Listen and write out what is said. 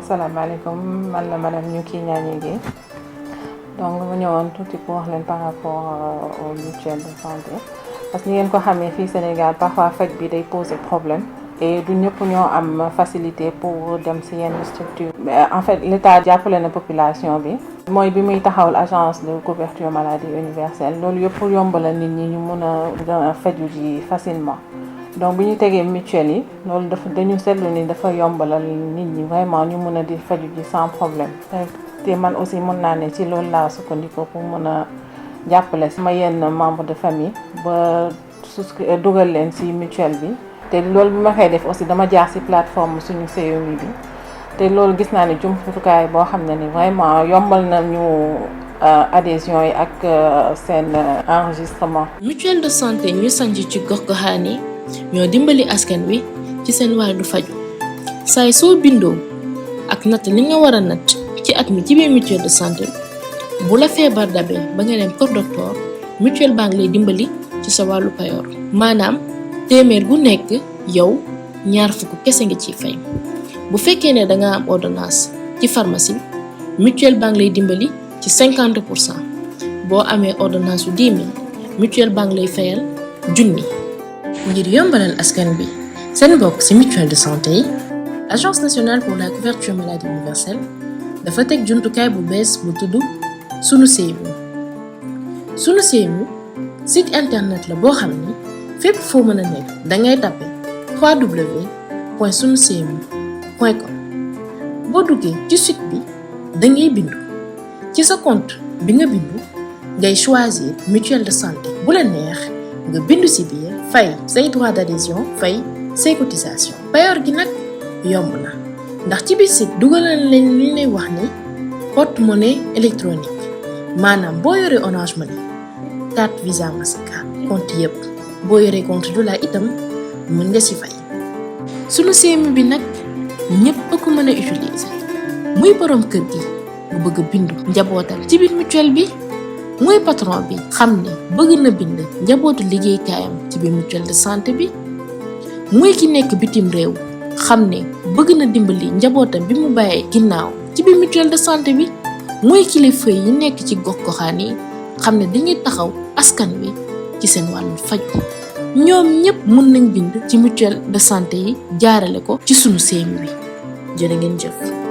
asalaamaaleykum man la madame Ñuki Ñañi Guèye donc ma ñëwoon tuuti pour wax leen par rapport aux mutuelles de santé parce que ni ngeen ko xamee fii Sénégal parfois faj bi day poser problème et du ñëpp ñoo am facilité pour dem ci yenn structure en fait l'État jàppale na population bi mooy bi muy taxawal agence de couverture maladie universelle loolu yëpp pour yombalal nit ñi ñu mun a faju ji facilement. donc bu ñu tegee mutuelle yi loolu dañu seetlu ni dafa yombalal nit ñi vraiment ñu mën a di faju ji sans problème te man aussi mën naa ne ci loolu laa sukkandiku pour mën a jàppale sama yenn membre de famille ba dugal leen ci mutuelle bi te loolu bi ma koy def aussi dama jaar ci plateforme suñu CMU bi te loolu gis naa ne jumtukaay boo xam ne ni vraiment yombal na ñu adhésion yi ak seen enregistrement. mutuelle de santé ñu sanc ci gox-goxaan yi ñoo dimbali askan wi ci seen wàllu faju saay soo bindoo ak natt li nga war a natt ci at mi ci biir mutuelle de santé bu la feebar dabee ba nga dem kër docteur mutuelle baa ngi lay dimbali ci sa wàllu payoor maanaam téeméer gu nekk yow ñaar fukk kese nga ciy fay bu fekkee ne da nga am ordonnance ci pharmacie mutuelle baa ngi lay dimbali ci 50% boo amee ordonnance su 10 000 mutuelle baa ngi lay fayal 1000. ngir yombalal askan bi seen bokk ci mutuelle de santé yi agence nationale pour la couverture maladie universelle dafa teg jumtukaay bu bees bu tudd sunu CMU. sunu CMU site internet la boo xam ni fépp foo mën a nekk dangay tapé www.sunocmu.com boo duggee ci site bi dangay bindu ci sa compte bi nga bindu ngay choisir mutuelle de santé bu la neex nga bindu ci biir fay say droit d'adhésion fay say cotisation payoor gi nag yomb na ndax ci biir site dugalal leen li lay wax ni porte-monnaie électronique maanaam boo yoree Orange Money carte Visa Mastercard compte yëpp boo yoree compte Jula itam mën nga ci fay. sunu CMU bi nag ñëpp a ko mën a utiliser muy borom kër gi bu bëgg a bindu njabootam ci biir mutuelle bi muy patron bi xam ne bëgg na bind njabootu liggéeykaayam ci biir mutuelle de santé bi muy ki nekk bitim réew xam ne bëgg na dimbali njabootam bi mu bàyyee ginnaaw ci biir mutuelle de santé bi muy kilifa yi nekk ci gox-goxaan yi xam ne dañuy taxaw askan wi ci seen wàllu faj ñoom ñëpp mën nañ bind ci mutuelle de santé yi jaarale ko ci sunu CMU bi jërë ngeen jëf.